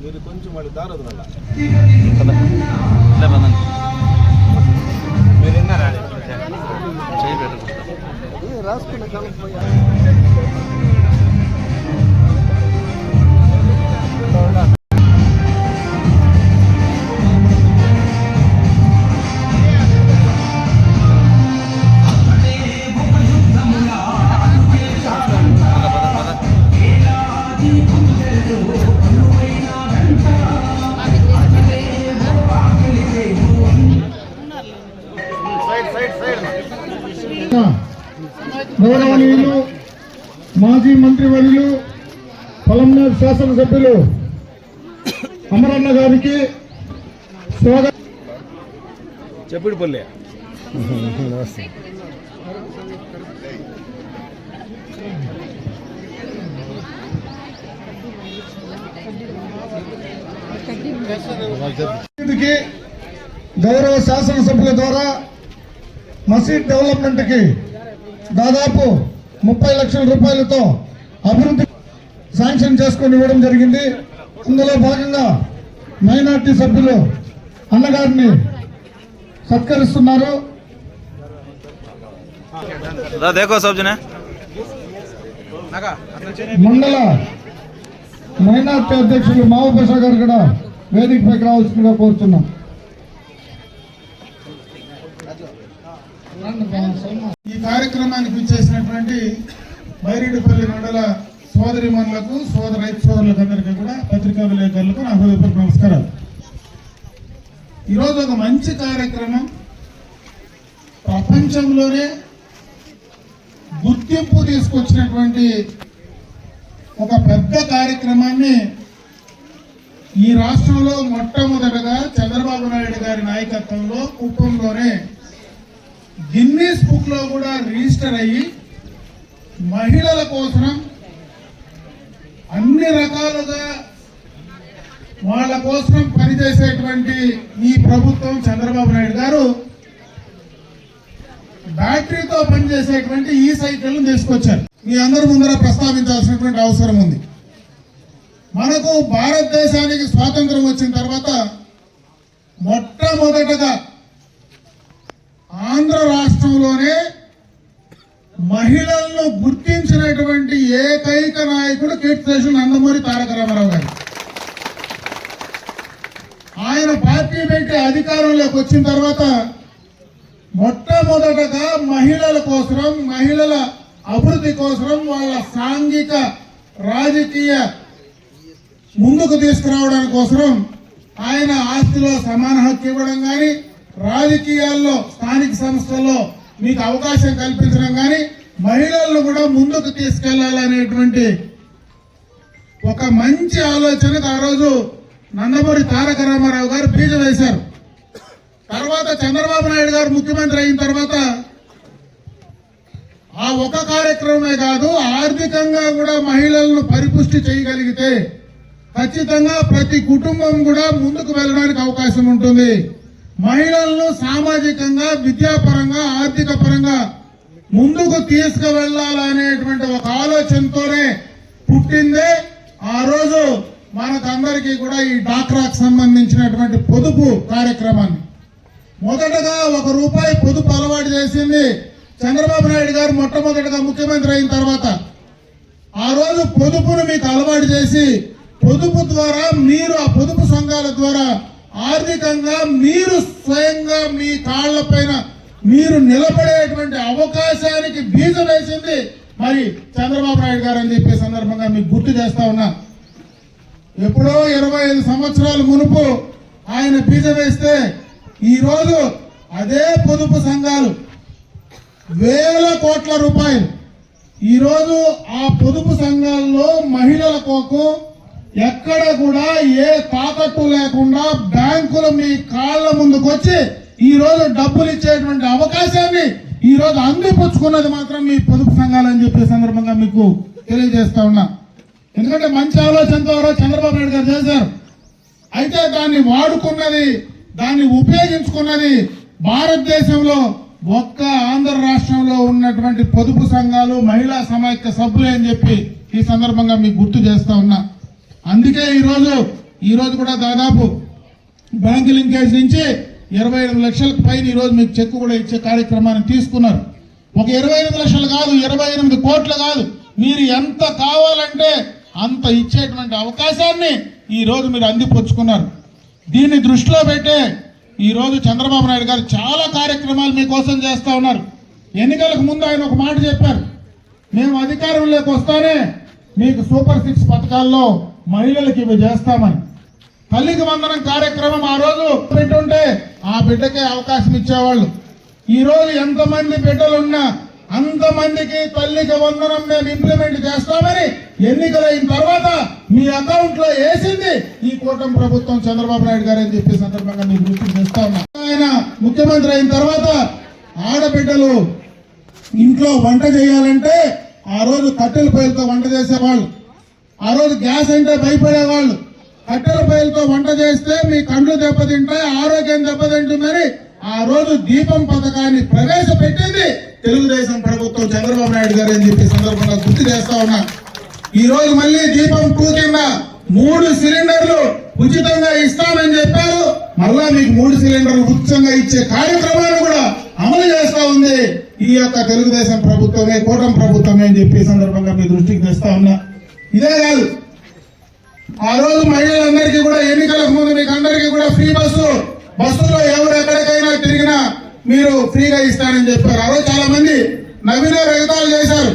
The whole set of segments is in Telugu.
మీరు కొంచెం వాళ్ళు దారదు మీరు విన్నారా రాసుకున్న కాలం గౌరవనీయులు మాజీ మంత్రివర్యులు పలమనేరు శాసనసభ్యులు అమరన్న గారికి స్వాగతం. చెప్పుడు పల్లె గౌరవ శాసనసభ్యుల ద్వారా మసీద్ డెవలప్మెంట్ కి దాదాపు 30 లక్షల రూపాయలతో అభివృద్ధి శాంక్షన్ చేసుకొని ఇవ్వడం జరిగింది. అందులో భాగంగా మైనార్టీ సభ్యులు అన్నగారిని సత్కరిస్తున్నారు. మండల మైనార్టీ అధ్యక్షులు మావపేష గారు కూడా వేదికపైకి రావాల్సిందిగా కోరుతున్నాం. ఈ కార్యక్రమానికి విచ్చేసినటువంటి బైరెడ్డిపల్లి మండల సోదరిమణులకు రైతు సోదరులకు అందరికీ కూడా పత్రికా విలేకరులకు నా హృదయపూర్వక నమస్కారాలు. ఈరోజు ఒక మంచి కార్యక్రమం, ప్రపంచంలోనే గుర్తింపు తీసుకొచ్చినటువంటి ఒక పెద్ద కార్యక్రమాన్ని ఈ రాష్ట్రంలో మొట్టమొదటగా చంద్రబాబు నాయుడు గారి నాయకత్వంలో కుప్పంలోనే గిన్నీస్ బుక్ లో కూడా రిజిస్టర్ అయ్యి మహిళల కోసం అన్ని రకాలుగా వాళ్ళ కోసం పనిచేసేటువంటి ఈ ప్రభుత్వం చంద్రబాబు నాయుడు గారు బ్యాటరీతో పనిచేసేటువంటి ఈ సైకిల్ను తీసుకొచ్చారు. మీ అందరి ముందర ప్రస్తావించాల్సినటువంటి అవసరం ఉంది. మనకు భారతదేశానికి స్వాతంత్రం వచ్చిన తర్వాత మొట్టమొదటగా ఆంధ్ర రాష్ట్రంలోనే మహిళలను గుర్తించినటువంటి ఏకైక నాయకుడు కీర్తిశేషులు నందమూరి తారక రామారావు గారు. ఆయన పార్టీ పెట్టి అధికారంలోకి వచ్చిన తర్వాత మొట్టమొదటగా మహిళల కోసం, మహిళల అభివృద్ధి కోసం, వాళ్ళ సాంఘిక రాజకీయ ముందుకు తీసుకురావడానికి కోసం ఆయన ఆస్తిలో సమాన హక్కు ఇవ్వడం కానీ, రాజకీయాల్లో స్థానిక సంస్థల్లో మీకు అవకాశం కల్పించడం కానీ, మహిళలను కూడా ముందుకు తీసుకెళ్లాలనేటువంటి ఒక మంచి ఆలోచనకు ఆ రోజు నందమూరి తారక రామారావు గారు బీజం వేశారు. తర్వాత చంద్రబాబు నాయుడు గారు ముఖ్యమంత్రి అయిన తర్వాత ఆ ఒక కార్యక్రమమే కాదు, ఆర్థికంగా కూడా మహిళలను పరిపుష్టి చేయగలిగితే ఖచ్చితంగా ప్రతి కుటుంబం కూడా ముందుకు వెళ్ళడానికి అవకాశం ఉంటుంది. మహిళలను సామాజికంగా, విద్యాపరంగా, ఆర్థిక పరంగా ముందుకు తీసుకువెళ్లాలనేటువంటి ఒక ఆలోచనతోనే పుట్టిందే ఆ రోజు మనకందరికీ కూడా ఈ డాక్రాకు సంబంధించినటువంటి పొదుపు కార్యక్రమాన్ని. మొదటగా ₹1 పొదుపు అలవాటు చేసింది చంద్రబాబు నాయుడు గారు మొట్టమొదటిగా ముఖ్యమంత్రి అయిన తర్వాత. ఆ రోజు పొదుపును మీకు అలవాటు చేసి పొదుపు ద్వారా మీరు, ఆ పొదుపు సంఘాల ద్వారా ఆర్థికంగా మీరు స్వయంగా మీ కాళ్లపైన మీరు నిలబడేటువంటి అవకాశానికి బీజం వేసింది మరి చంద్రబాబు నాయుడు గారు అని చెప్పే సందర్భంగా మీకు గుర్తు చేస్తా ఉన్నా. ఎప్పుడో 25 సంవత్సరాల మునుపు ఆయన బీజం వేస్తే ఈరోజు అదే పొదుపు సంఘాలు వేల కోట్ల రూపాయలు ఈరోజు ఆ పొదుపు సంఘాల్లో మహిళల కోసం ఎక్కడ కూడా ఏ తాకట్టు లేకుండా బ్యాంకులు మీ కాళ్ల ముందుకొచ్చి ఈ రోజు డబ్బులు ఇచ్చేటువంటి అవకాశాన్ని ఈ రోజు అందిపుచ్చుకున్నది మాత్రం మీ పొదుపు సంఘాలని చెప్పే సందర్భంగా మీకు తెలియజేస్తా ఉన్నా. ఎందుకంటే మంచి ఆలోచన ద్వారా చంద్రబాబు నాయుడు గారు చేశారు. అయితే దాన్ని వాడుకున్నది దాన్ని ఉపయోగించుకున్నది భారతదేశంలో ఒక్క ఆంధ్ర రాష్ట్రంలో ఉన్నటువంటి పొదుపు సంఘాలు, మహిళా సమాఖ్య సభ్యులే అని చెప్పి ఈ సందర్భంగా మీకు గుర్తు చేస్తా ఉన్నా. అందుకే ఈరోజు కూడా దాదాపు బ్యాంకు లింకేజ్ నుంచి 28 లక్షలకు పైన ఈరోజు మీకు చెక్ కూడా ఇచ్చే కార్యక్రమాన్ని తీసుకున్నారు. ఒక 28 లక్షలు కాదు, 28 కోట్లు కాదు, మీరు ఎంత కావాలంటే అంత ఇచ్చేటువంటి అవకాశాన్ని ఈ రోజు మీరు అందిపుచ్చుకున్నారు. దీన్ని దృష్టిలో పెట్టే ఈ రోజు చంద్రబాబు నాయుడు గారు చాలా కార్యక్రమాలు మీకోసం చేస్తా ఉన్నారు. ఎన్నికలకు ముందు ఆయన ఒక మాట చెప్పారు, మేము అధికారంలోకి వస్తానే మీకు సూపర్ 6 పథకాల్లో మహిళలకు ఇవి చేస్తామని. తల్లికి వందనం కార్యక్రమం ఆ రోజు పెట్టుంటే ఆ బిడ్డకే అవకాశం ఇచ్చేవాళ్ళు. ఈ రోజు ఎంతమంది బిడ్డలున్నా అంతమందికి తల్లికి వందనం మేము ఇంప్లిమెంట్ చేస్తామని ఎన్నికలైన తర్వాత మీ అకౌంట్ లో వేసింది ఈ కూటమి ప్రభుత్వం, చంద్రబాబు నాయుడు గారు అని చెప్పి సందర్భంగా మీకు గుర్తు చేస్తా ఉన్నా. ఆయన ముఖ్యమంత్రి అయిన తర్వాత ఆడబిడ్డలు ఇంట్లో వంట చేయాలంటే ఆ రోజు కట్టెల పొయ్యిలతో వంట చేసేవాళ్ళు. ఆ రోజు గ్యాస్ అంటే భయపడేవాళ్ళు. కట్టెల పొయ్యిలతో వంట చేస్తే మీ కండ్లు దెబ్బతింటాయి, ఆరోగ్యం దెబ్బతింటుందని ఆ రోజు దీపం పథకాన్ని ప్రవేశపెట్టింది తెలుగుదేశం ప్రభుత్వం, చంద్రబాబు నాయుడు గారు అని చెప్పి సందర్భంగా గుర్తు చేస్తా ఉన్నా. ఈ రోజు మళ్ళీ దీపం 2 కింద 3 సిలిండర్లు ఉచితంగా ఇస్తామని చెప్పారు. మళ్ళా మీకు 3 సిలిండర్లు ఉచితంగా ఇచ్చే కార్యక్రమాన్ని కూడా అమలు చేస్తా ఉంది ఈ యొక్క తెలుగుదేశం ప్రభుత్వమే, కూటమి ప్రభుత్వమే అని చెప్పి సందర్భంగా మీ దృష్టికి తెస్తా ఉన్నా. ఇదే కాదు, ఆ రోజు మహిళలందరికీ కూడా ఎన్నికలకు ముందు మీకు అందరికీ కూడా ఫ్రీ బస్సులో ఎవరు ఎక్కడికైనా తిరిగినా మీరు ఫ్రీగా ఇస్తానని చెప్పారు. ఆ రోజు చాలా మంది నవ్విన ఎగతాలు చేశారు.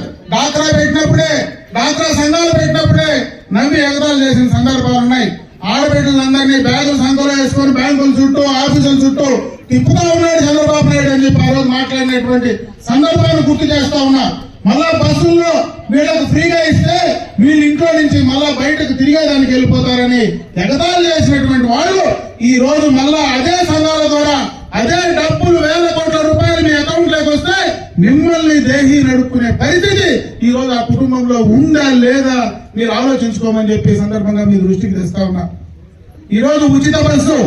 డాక్రా సంఘాలు పెట్టినప్పుడే నవ్వి ఎగతాలు చేసిన సందర్భాలు ఉన్నాయి. ఆడబిడ్డలందరినీ బ్యాగులు సంఖ్యలో వేసుకొని బ్యాంకుల చుట్టూ, ఆఫీసుల చుట్టూ తిప్పుతా ఉన్నాడు చంద్రబాబు నాయుడు అని చెప్పి ఆ రోజు మాట్లాడినటువంటి సందర్భాన్ని గుర్తు చేస్తా ఉన్నా. మళ్ళా బస్సుల్లో వీళ్ళకు ఫ్రీగా ఇస్తే వీళ్ళ ఇంట్లో నుంచి మళ్ళా బయటకు తిరిగేదానికి వెళ్ళిపోతారని ఎగతాళి చేసినటువంటి వాళ్ళు ఈ రోజు మళ్ళా అదే సంఘాల ద్వారా అదే డబ్బులు వేల కోట్ల రూపాయలు మీ అకౌంట్ లోకి వస్తే మిమ్మల్ని దేహి నడుపుకునే పరిస్థితి ఈ రోజు ఆ కుటుంబంలో ఉందా లేదా మీరు ఆలోచించుకోమని చెప్పి సందర్భంగా మీ దృష్టికి తెస్తా ఉన్నా. ఈ రోజు ఉచిత బస్సు,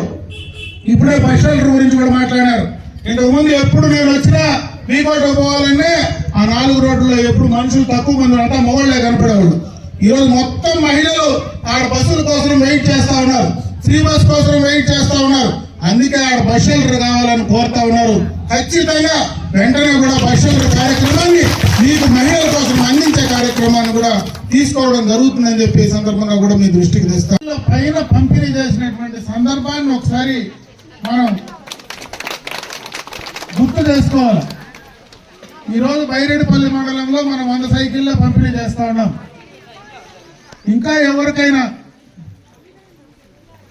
ఇప్పుడే బస్ షెల్టర్ గురించి కూడా మాట్లాడారు. ఇంతకు ముందు ఎప్పుడు నేను వచ్చినా మీకోట పోవాలంటే ఆ 4 రోడ్లలో ఎప్పుడు మనుషులు తక్కువ మంది అంతా మొగళ్లే కనపడేవాళ్ళు. ఈ రోజు మొత్తం మహిళలు ఆడ బస్సుల కోసం వెయిట్ చేస్తా ఉన్నారు, ఫ్రీ బస్ కోసం వెయిట్ చేస్తా ఉన్నారు. అందుకే ఆడ బస్ షెల్టర్ కావాలని కోరుతా ఉన్నారు. ఖచ్చితంగా వెంటనే కూడా బస్ షెల్టర్ కార్యక్రమాన్ని మీకు మహిళల కోసం అందించే కార్యక్రమాన్ని కూడా తీసుకోవడం జరుగుతుందని చెప్పి ఈ సందర్భంగా కూడా మీ దృష్టికి తెస్తాం. పైన పంపిణీ చేసినటువంటి సందర్భాన్ని ఒకసారి మనం గుర్తు చేసుకోవాలి. ఈ రోజు బైరెడ్డిపల్లి మండలంలో మనం 100 సైకిల్లో పంపిణీ చేస్తా ఉన్నాం. ఇంకా ఎవరికైనా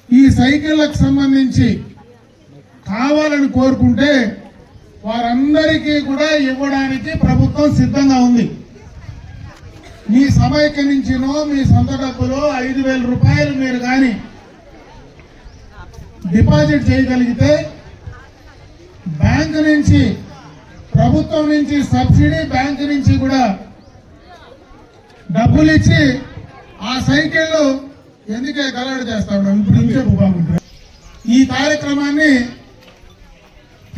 ఈ సైకిళ్లకు సంబంధించి కావాలని కోరుకుంటే వారందరికీ కూడా ఇవ్వడానికి ప్రభుత్వం సిద్ధంగా ఉంది. మీ సమైక్య నుంచినో మీ సొంత డబ్బులో 5,000 రూపాయలు మీరు కానీ డిపాజిట్ చేయగలిగితే బ్యాంకు నుంచి, ప్రభుత్వం నుంచి సబ్సిడీ, బ్యాంకు నుంచి కూడా డబ్బులు ఇచ్చి ఆ సైకిళ్ళు ఎందుకే గలాడు చేస్తా ఉన్నాం. ఇప్పుడు ఇంకే బాగుంటుంది. ఈ కార్యక్రమాన్ని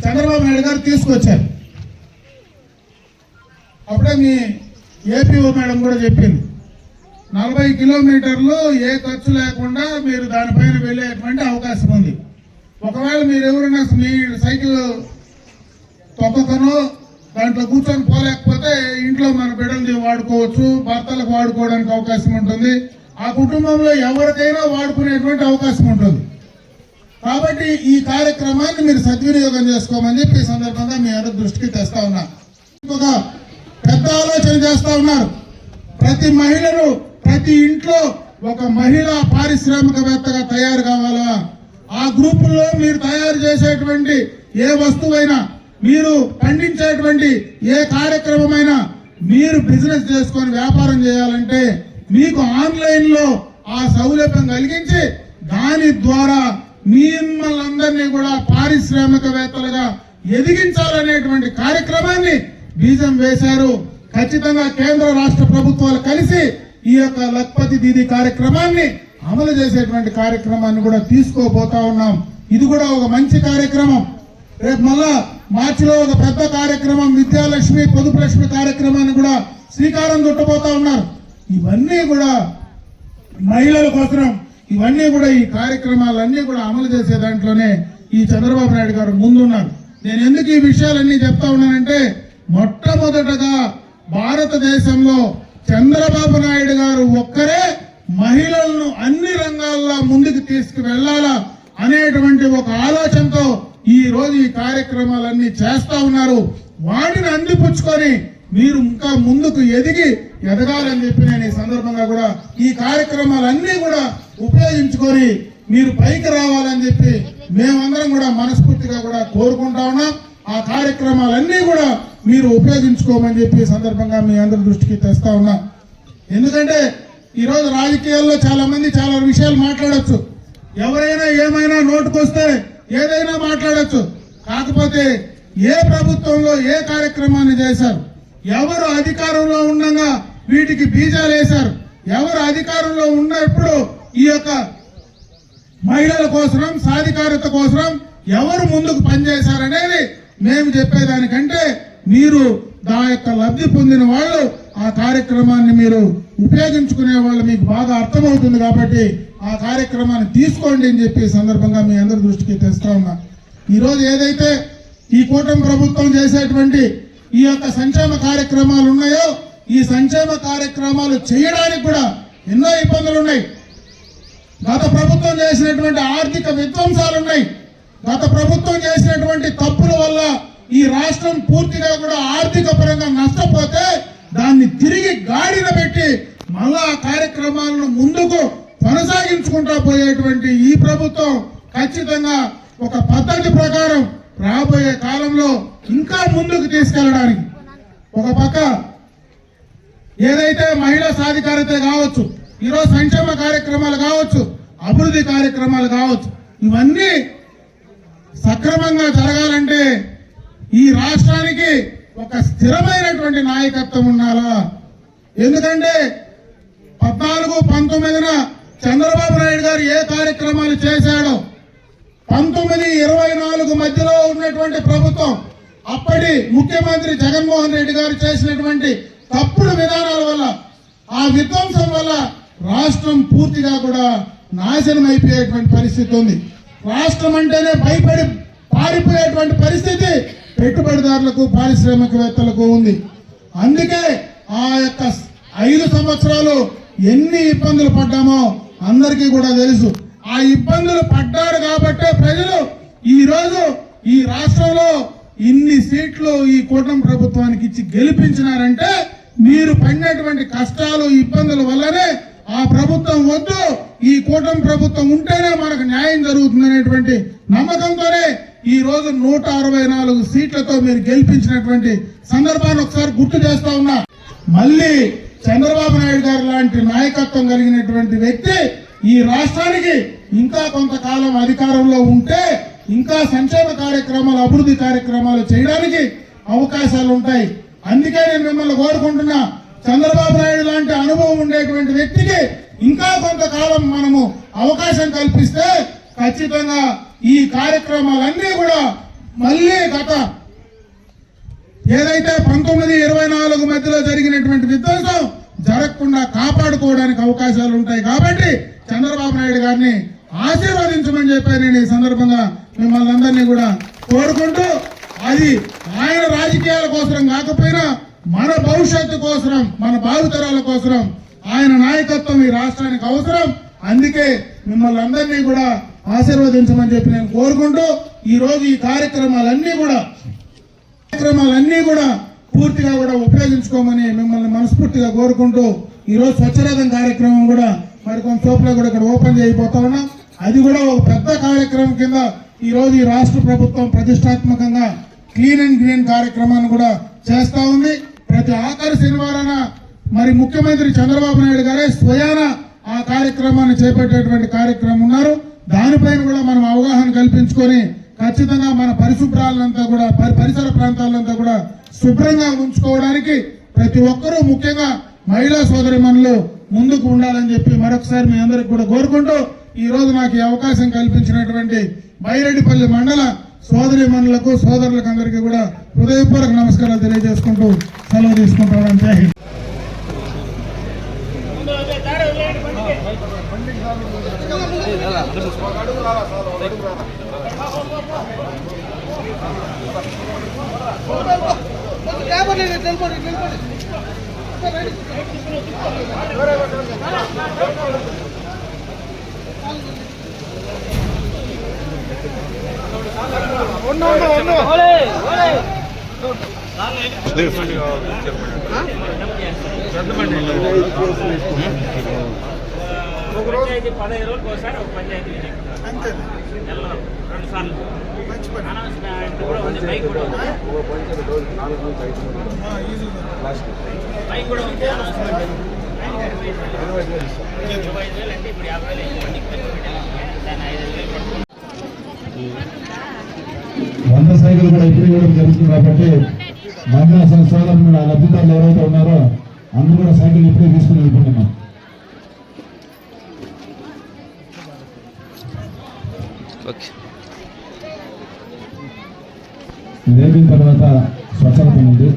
చంద్రబాబు నాయుడు గారు తీసుకొచ్చారు. అప్పుడే మీ ఏపీఓ మేడం కూడా చెప్పింది, 40 కిలోమీటర్లు ఏ ఖర్చు లేకుండా మీరు దానిపైన వెళ్ళేటువంటి అవకాశం ఉంది. ఒకవేళ మీరు ఎవరైనా మీ సైకిల్ తొక్కకనో దాంట్లో కూర్చొని పోలేకపోతే ఇంట్లో మన బిడ్డలు వాడుకోవచ్చు, భర్తలకు వాడుకోవడానికి అవకాశం ఉంటుంది, ఆ కుటుంబంలో ఎవరికైనా వాడుకునేటువంటి అవకాశం ఉంటుంది. కాబట్టి ఈ కార్యక్రమాన్ని మీరు సద్వినియోగం చేసుకోమని చెప్పి ఈ సందర్భంగా మీ అందరి దృష్టికి తెస్తా ఉన్నా. ఒక పెద్ద ఆలోచన చేస్తా ఉన్నారు. ప్రతి మహిళను, ప్రతి ఇంట్లో ఒక మహిళా పారిశ్రామికవేత్తగా తయారు కావాలా. ఆ గ్రూపుల్లో మీరు తయారు చేసేటువంటి ఏ వస్తువైనా, మీరు పండించేటువంటి ఏ కార్యక్రమమైనా మీరు బిజినెస్ చేసుకొని వ్యాపారం చేయాలంటే మీకు ఆన్లైన్ లో ఆ సౌలభ్యం కలిగించి దాని ద్వారా మిమ్మల్ని అందరినీ కూడా పారిశ్రామికవేత్తలుగా ఎదిగించాలనేటువంటి కార్యక్రమాన్ని బీజం వేశారు. ఖచ్చితంగా కేంద్ర రాష్ట్ర ప్రభుత్వాలు కలిసి ఈ యొక్క లఖ్పతి దీదీ కార్యక్రమాన్ని అమలు చేసేటువంటి కార్యక్రమాన్ని కూడా తీసుకోబోతా ఉన్నాం. ఇది కూడా ఒక మంచి కార్యక్రమం. రేపు మళ్ళా మార్చిలో ఒక పెద్ద కార్యక్రమం విద్యాలక్ష్మి పొదుపు లక్ష్మి కార్యక్రమాన్ని కూడా శ్రీకారం చుట్టబోతా ఉన్నారు. ఇవన్నీ కూడా మహిళల కోసం, ఇవన్నీ కూడా ఈ కార్యక్రమాలన్నీ కూడా అమలు చేసే దాంట్లోనే ఈ చంద్రబాబు నాయుడు గారు ముందున్నారు. నేను ఎందుకు ఈ విషయాలన్నీ చెప్తా ఉన్నానంటే, మొట్టమొదటగా భారతదేశంలో చంద్రబాబు నాయుడు గారు ఒక్కరే మహిళలను అన్ని రంగాల్లో ముందుకు తీసుకువెళ్లాలా అనేటువంటి ఒక ఆలోచనతో ఈ రోజు ఈ కార్యక్రమాలన్నీ చేస్తా ఉన్నారు. వాటిని అందిపుచ్చుకొని మీరు ఇంకా ముందుకు ఎదగాలని చెప్పి నేను ఈ సందర్భంగా కూడా ఈ కార్యక్రమాలన్నీ కూడా ఉపయోగించుకొని మీరు పైకి రావాలని చెప్పి మేమందరం కూడా మనస్ఫూర్తిగా కూడా కోరుకుంటా ఉన్నాం. ఆ కార్యక్రమాలన్నీ కూడా మీరు ఉపయోగించుకోమని చెప్పి సందర్భంగా మీ అందరి దృష్టికి తెస్తా ఉన్నా. ఎందుకంటే ఈరోజు రాజకీయాల్లో చాలా మంది చాలా విషయాలు మాట్లాడొచ్చు, ఎవరైనా ఏమైనా నోటుకొస్తే ఏదైనా మాట్లాడొచ్చు. కాకపోతే ఏ ప్రభుత్వంలో ఏ కార్యక్రమాన్ని చేశారు, ఎవరు అధికారంలో ఉండగా వీటికి బీజాలు వేశారు, ఎవరు అధికారంలో ఉన్నప్పుడు ఈ యొక్క మహిళల కోసం సాధికారత కోసం ఎవరు ముందుకు పనిచేశారనేది మేము చెప్పేదానికంటే మీరు దా యొక్క లబ్ధి పొందిన వాళ్ళు ఆ కార్యక్రమాన్ని మీరు ఉపయోగించుకునే వాళ్ళు మీకు బాగా అర్థమవుతుంది కాబట్టి ఆ కార్యక్రమాన్ని తీసుకోండి అని చెప్పి సందర్భంగా మీ అందరి దృష్టికి తెస్తా ఉన్నా. ఈరోజు ఏదైతే ఈ కూటమి ప్రభుత్వం చేసేటువంటి ఈ యొక్క సంక్షేమ కార్యక్రమాలు ఉన్నాయో, ఈ సంక్షేమ కార్యక్రమాలు చేయడానికి కూడా ఎన్నో ఇబ్బందులు ఉన్నాయి. గత ప్రభుత్వం చేసినటువంటి ఆర్థిక విధ్వంసాలు ఉన్నాయి. గత ప్రభుత్వం చేసినటువంటి తప్పుల వల్ల ఈ రాష్ట్రం పూర్తిగా కూడా ఆర్థిక పరంగా నష్టపోతే దాన్ని తిరిగి గాడిన పెట్టి మళ్ళా ఆ కార్యక్రమాలను ముందుకు కొనసాగించుకుంటా పోయేటువంటి ఈ ప్రభుత్వం ఖచ్చితంగా ఒక పద్ధతి ప్రకారం రాబోయే కాలంలో ఇంకా ముందుకు తీసుకెళ్ళడానికి ఒక పక్క ఏదైతే మహిళా సాధికారత కావచ్చు, ఈరోజు సంక్షేమ కార్యక్రమాలు కావచ్చు, అభివృద్ధి కార్యక్రమాలు కావచ్చు, ఇవన్నీ సక్రమంగా జరగాలంటే ఈ రాష్ట్రానికి ఒక స్థిరమైనటువంటి నాయకత్వం ఉండాలా. ఎందుకంటే 14-19న చంద్రబాబు నాయుడు గారు ఏ కార్యక్రమాలు చేశాడో 19-24 మధ్యలో ఉన్నటువంటి ప్రభుత్వం అప్పటి ముఖ్యమంత్రి జగన్మోహన్ రెడ్డి గారు చేసినటువంటి తప్పుడు విధానాల వల్ల, ఆ విధ్వంసం వల్ల రాష్ట్రం పూర్తిగా కూడా నాశనం అయిపోయేటువంటి పరిస్థితి ఉంది. రాష్ట్రం అంటేనే భయపడి పారిపోయేటువంటి పరిస్థితి పెట్టుబడిదారులకు పారిశ్రామికవేత్తలకు ఉంది. అందుకే ఆ యొక్క 5 సంవత్సరాలు ఎన్ని ఇబ్బందులు పడ్డామో అందరికీ కూడా తెలుసు. ఆ ఇబ్బందులు పడ్డారు కాబట్టే ప్రజలు ఈ రోజు ఈ రాష్ట్రంలో ఇన్ని సీట్లు ఈ కూటమి ప్రభుత్వానికి ఇచ్చి గెలిపించినారంటే మీరు పడినటువంటి కష్టాలు ఇబ్బందుల వల్లనే ఆ ప్రభుత్వం వద్దు, ఈ కూటమి ప్రభుత్వం ఉంటేనే మనకు న్యాయం జరుగుతుందనేటువంటి నమ్మకంతోనే ఈ రోజు 164 సీట్లతో మీరు గెలిపించినటువంటి సందర్భాన్ని ఒకసారి గుర్తు చేస్తా ఉన్నా. మళ్ళీ చంద్రబాబు నాయుడు గారు లాంటి నాయకత్వం కలిగినటువంటి వ్యక్తి ఈ రాష్ట్రానికి ఇంకా కొంతకాలం అధికారంలో ఉంటే ఇంకా సంక్షేమ కార్యక్రమాలు అభివృద్ధి కార్యక్రమాలు చేయడానికి అవకాశాలు ఉంటాయి. అందుకే నేను మిమ్మల్ని కోరుకుంటున్నా, చంద్రబాబు నాయుడు లాంటి అనుభవం ఉండేటువంటి వ్యక్తికి ఇంకా కొంతకాలం మనము అవకాశం కల్పిస్తే ఖచ్చితంగా ఈ కార్యక్రమాలన్నీ కూడా మళ్ళీ గత ఏదైతే 19-24 మధ్యలో జరిగినటువంటి విధ్వంసం జరగకుండా కాపాడుకోవడానికి అవకాశాలు ఉంటాయి. కాబట్టి చంద్రబాబు నాయుడు గారిని ఆశీర్వదించమని చెప్పి నేను ఈ సందర్భంగా మిమ్మల్ని అందరినీ కూడా కోరుకుంటూ, అది ఆయన రాజకీయాల కోసం కాకపోయినా మన భవిష్యత్తు కోసం, మన భావితరాల కోసం ఆయన నాయకత్వం ఈ రాష్ట్రానికి అవసరం. అందుకే మిమ్మల్ని అందరినీ కూడా ఆశీర్వదించమని చెప్పి నేను కోరుకుంటూ, ఈ రోజు ఈ కార్యక్రమాలన్నీ కూడా పూర్తిగా కూడా ఉపయోగించుకోమని మిమ్మల్ని మనస్ఫూర్తిగా కోరుకుంటూ, ఈ రోజు స్వచ్ఛరథం కార్యక్రమం కూడా మరికొంత చోట్ల కూడా ఇక్కడ ఓపెన్ చేయబోతా ఉన్నాం. అది కూడా ఒక పెద్ద కార్యక్రమం కింద ఈ రోజు ఈ రాష్ట్ర ప్రభుత్వం ప్రతిష్టాత్మకంగా క్లీన్ అండ్ గ్రీన్ కార్యక్రమాన్ని కూడా చేస్తా ఉంది. ప్రతి ఆఖరి శనివారాన మరి ముఖ్యమంత్రి చంద్రబాబు నాయుడు గారే స్వయాన ఆ కార్యక్రమాన్ని చేపట్టేటువంటి కార్యక్రమం ఉన్నారు. దానిపైన కూడా మనం అవగాహన కల్పించుకొని ఖచ్చితంగా మన పరిశుభ్రాలంతా కూడా పరిసర ప్రాంతాలంతా కూడా శుభ్రంగా ఉంచుకోవడానికి ప్రతి ఒక్కరూ ముఖ్యంగా మహిళా సోదరిమణులు ముందుకు ఉండాలని చెప్పి మరొకసారి మీ అందరికి కూడా కోరుకుంటూ ఈ రోజు నాకు ఈ అవకాశం కల్పించినటువంటి బైరెడ్డిపల్లి మండల సోదరిమణులకు సోదరులకు అందరికీ కూడా హృదయపూర్వక నమస్కారాలు తెలియజేసుకుంటూ సెలవు తీసుకుంటాను. జై హింద్. పంచాయతీ 15 రోజులకు ఒకసారి ఒక పంచాయతీ అంతే 2 సార్లు అనౌన్స్మెంట్ కూడా ఉంది. బైక్ కూడా ఉంది. బైక్ కూడా ఉంది. అనౌన్స్మెంట్ 25,000 అంటే ఇప్పుడు 50,000 బండికి పెట్టాలి. దాన్ని 5,000 పడుతుంది. 100 సైకిల్ కూడా ఇప్పుడు ఇవ్వడం జరుగుతుంది కాబట్టి మహిళా సోదరులు లబ్ధిదారులు ఎవరైతే ఉన్నారో అందరూ కూడా సైకిల్ ఇప్పుడే తీసుకుని వెళ్ళిపోతున్నాం. ఇది అయిన తర్వాత స్వచ్ఛత ఉంది.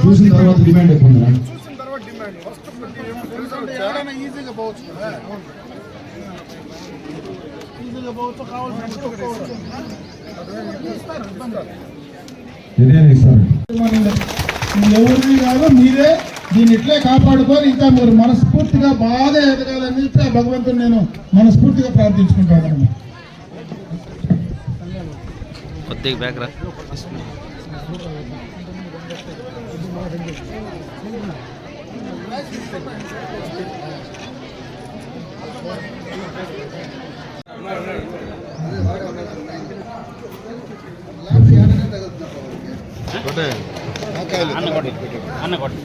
చూసిన తర్వాత డిమాండ్ ఎక్కువ ఉందా? ఈజీగా పోవచ్చు ఇదే ఇస్తారు. ఎవరిని కాదు, మీరే దీన్ని ఇట్లే కాపాడుకొని ఇంకా మీరు మనస్ఫూర్తిగా బాగా ఎదగాలని చెప్పి భగవంతుని నేను మనస్ఫూర్తిగా ప్రార్థించుకుంటాను. కొద్దిగా బ్యాక్ రా. అన్న కొట్టు